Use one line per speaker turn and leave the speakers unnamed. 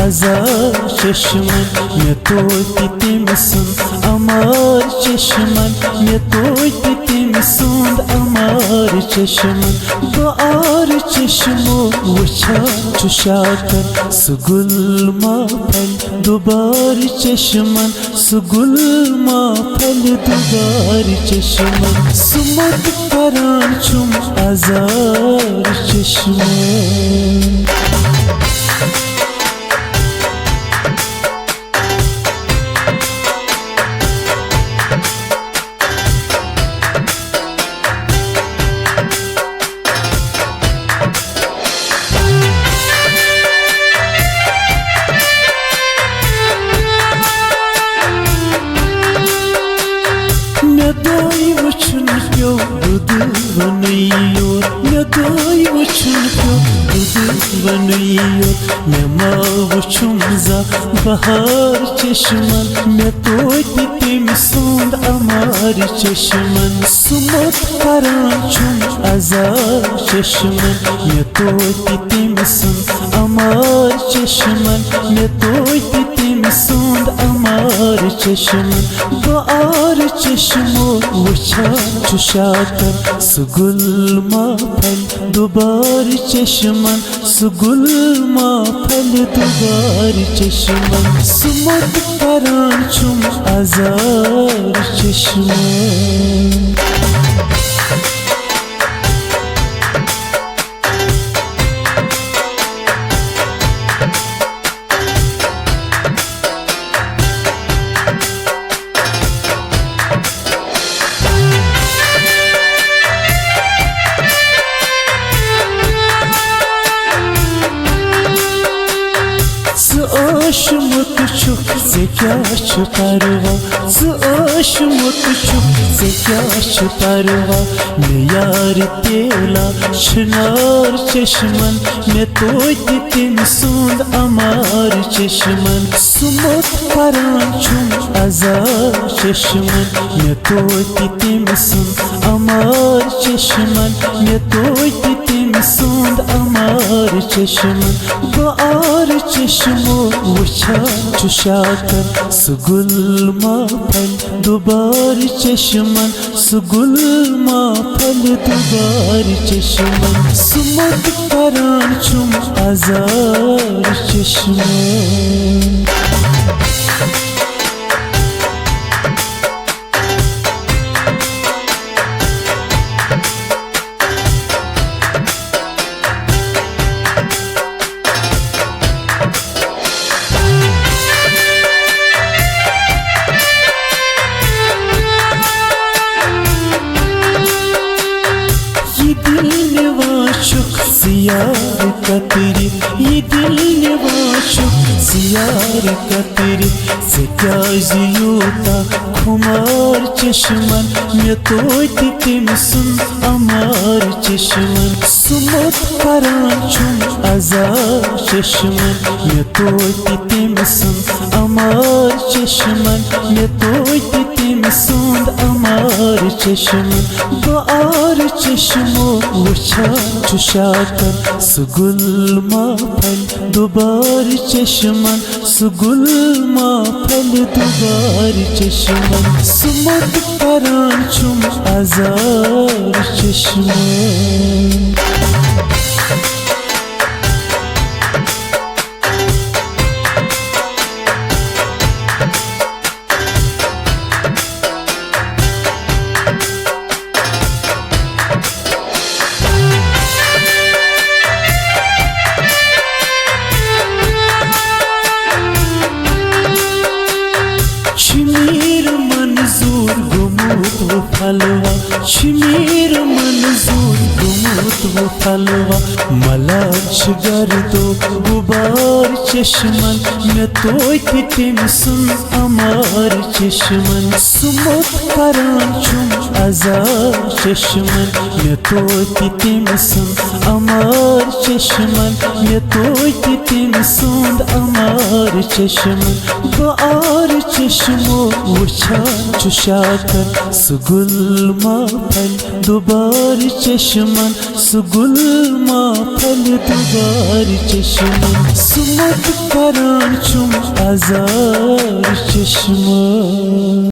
आजार चश्मन मे तोति तम सुंद अमार चश्मन मे तोति तम सुंद अमार चश्मन बार चश्मो वुछा चुशाकर सुगुल फल दुबार चश्मन सुगुल फल दुबार चश्मन सुमत करान चुम आजार चश्मन बहार चश्मन मे तोति तम सुंद अमार चश्मन सुमत करान चुम आजार चश्मन मे तोति तम सुंद अमार चश्मन मे तोति तम सुंद अमार चश्मन बार चश्मो वुछा चुशाकर सुगुल फल दुबार चश्मन सुगुल फल दुबार चश्मन सुमत करान चुम आजार चश्मन आशमुत छुप से क्या परवा आशमुत छुप से क्या परवा मे यार तेला शनार चश्मन मे तोति तम सुंद अमार चश्मन सुमत करान चुम आजार चश्मन मे तोति तम सुंद अमार चश्मन मे तोति तम सुंद अमार चश्मन बार चश्मो वुछा चुशाकर सुगुल फल दुबार चश्मन सुगुल फल दुबार चश्मन सुमत करान चुम आजार चश्मन सियार कतरी ये दिल निवाशुक सियार कतरी से क्या जियोता खुमार चश्मन मे तोति तम सुंद अमार चश्मन सुमत करान चुम आजार चश्मन मे तोति तम सुंद अमार चश्मन मे तोति तम सुंद अमार चश्मन बार चश्मो वुछा चुशाकर सुगुल फल दुबार चश्मन सुगुल फल दुबार चश्मन सुमत करान चुम आजार चश्मन फलवा शिमीर मंजूर गुमूत वो फलवा मलाच गर्दो गुबार चश्मन मे तोति तम सुंद अमार चश्मन सुमत करान चुम आजार चश्मन मे तोति तम सुंद अमार चश्मन मे तोति तम सुंद अमार चश्मन बार चश्मो वुछा चुशाकर सुगुल फल दुबार चश्मन सुगुल फल दुबार चश्मन गोमत करन छुम आजार चश्मा।